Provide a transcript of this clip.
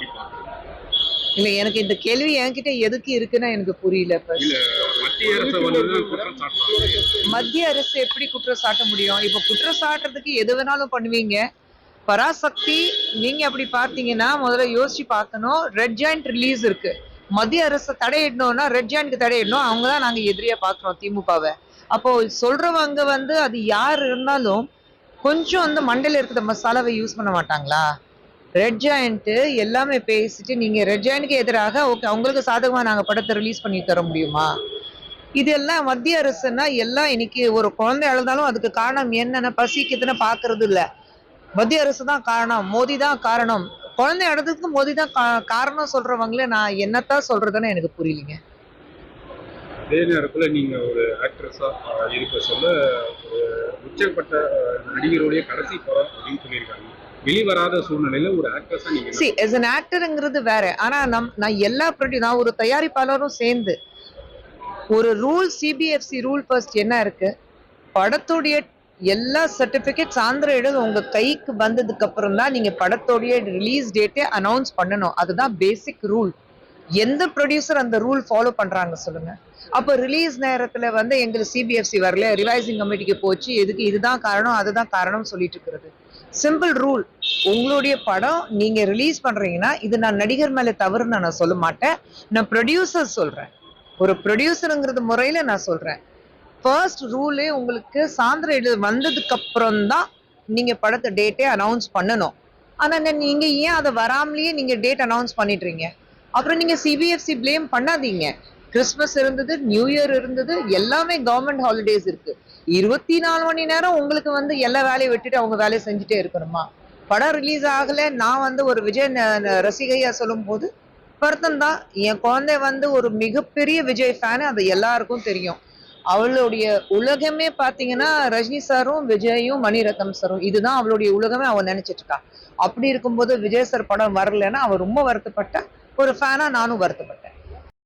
எப்படி பாக்குறீங்க? இல்ல, எனக்கு இந்த கேள்வி என்கிட்ட எதுக்கு இருக்குன்னா எனக்கு புரியல. இல்ல, மத்திய அரசு வந்து குற்றம் சாட்டுறாங்க. மத்திய அரசு எப்படி குற்றம் சாட்ட முடியும்? இப்ப குற்றம் சாட்டுறதுக்கு எது வேணாலும் பண்ணுவீங்க. பராசக்தி, நீங்க அப்படி பார்த்தீங்கன்னா முதல்ல யோசிச்சு பார்க்கணும். ரெட் ஜாயிண்ட் ரிலீஸ் இருக்கு. மத்திய அரசு தடையிடணும்னா ரெட் ஜாயிண்ட்க்கு தடையிடணும். அவங்க தான் நாங்க எதிரியா பார்க்கிறோம் திமுகவை. அப்போ சொல்றவங்க வந்து அது யார் இருந்தாலும் கொஞ்சம் வந்து மண்டையில இருக்கிற மசாலாவை யூஸ் பண்ண மாட்டாங்களா? ரெட் ஜாயிண்ட் எல்லாமே பேசிட்டு நீங்க ரெட் ஜாயிண்ட்க்கு எதிராக ஓகே, உங்களுக்கு சாதகமா நாங்க படத்தை ரிலீஸ் பண்ணி தர முடியுமா? இதெல்லாம் மத்திய அரசுன்னா எல்லாம் இன்னைக்கு ஒரு குழந்தை அழுதாலும் அதுக்கு காரணம் என்னன்னு பசிக்குதுன்னு பாக்குறது இல்ல. மத்திய அரசு தான் காரணம், மோடி தான் காரணம். குழந்தை அழுதுக்கு மோடி தான் காரணம் சொல்றவங்களே நான் என்னத்தான் சொல்றதுன்னு எனக்கு புரியலீங்க. அதே நேரத்துல நீங்க ஒரு ஆக்ட்ரஸா இருக்க சொல்ல ஒரு உச்சப்பட்ட நடிகருடைய கடைசி படம் அப்படின்னு சொல்லியிருக்காங்க. வெளிவராத சூழ்நிலையில ஒரு ஆக்ட்ரஸா நீங்க சி as an ஆக்டர்ங்கிறது வேற. ஆனா நான் எல்லா நான் ஒரு தயாரிப்பாளரும் சேர்ந்து ஒரு ரூல், சிபிஎஃப்சி ரூல் ஃபர்ஸ்ட் என்ன இருக்கு? படத்துடைய எல்லா சர்டிபிகேட் சான்றிதழ் உங்க கைக்கு வந்ததுக்கு அப்புறம் தான் நீங்க படத்தோடைய ரிலீஸ் டேட்டை அனௌன்ஸ் பண்ணணும். அதுதான் பேசிக் ரூல். எந்த ப்ரொடியூசர் அந்த ரூல் ஃபாலோ பண்றாங்க சொல்லுங்க? அப்ப ரிலீஸ் நேரத்துல வந்து எங்களுக்கு சிபிஎஃப்சி வரல, ரிவைசிங் கமிட்டிக்கு போச்சு, எதுக்கு இதுதான் காரணம் அதுதான் காரணம் சொல்லிட்டு இருக்கிறது. Simple rule. உங்களுடைய படம் நீங்க ரிலீஸ் பண்றீங்கன்னா இது நான் நடிகர் மேல தவறுன்னு நான் சொல்ல மாட்டேன். நான் ப்ரொடியூசர் சொல்றேன். ஒரு ப்ரொடியூசருங்கிறது முறையில நான் சொல்றேன். ஃபர்ஸ்ட் ரூலே உங்களுக்கு சான்றிதழ் வந்ததுக்கு அப்புறம் தான் நீங்க படத்தை டேட்டே அனௌன்ஸ் பண்ணணும். ஆனா நீங்க ஏன் அதை வராமலேயே நீங்க டேட் அனௌன்ஸ் பண்ணிடுறீங்க? அப்புறம் நீங்க சிபிஎஃப்சி பிளேம் பண்ணாதீங்க. கிறிஸ்மஸ் இருந்தது, நியூ இயர் இருந்தது, எல்லாமே கவர்மெண்ட் ஹாலிடேஸ் இருக்கு. 24 மணி நேரம் உங்களுக்கு வந்து எல்லா வேலையை விட்டுட்டு அவங்க வேலையை செஞ்சுட்டே இருக்கணுமா? படம் ரிலீஸ் ஆகல, நான் வந்து ஒரு விஜய் ரசிகையா சொல்லும் போது வருத்தம் தான். என் குழந்தை வந்து ஒரு மிகப்பெரிய விஜய் ஃபேனு, அது எல்லாருக்கும் தெரியும். அவளுடைய உலகமே பாத்தீங்கன்னா ரஜினி சாரும் விஜயும் மணிரத்னம் சாரும், இதுதான் அவளுடைய உலகமே அவ நினைச்சிட்டு இருக்கா. அப்படி இருக்கும்போது விஜய் சார் படம் வரலன்னா அவ ரொம்ப வருத்தப்பட்ட. ஒரு ஃபேனா நானும் வருத்தப்பட்டேன்.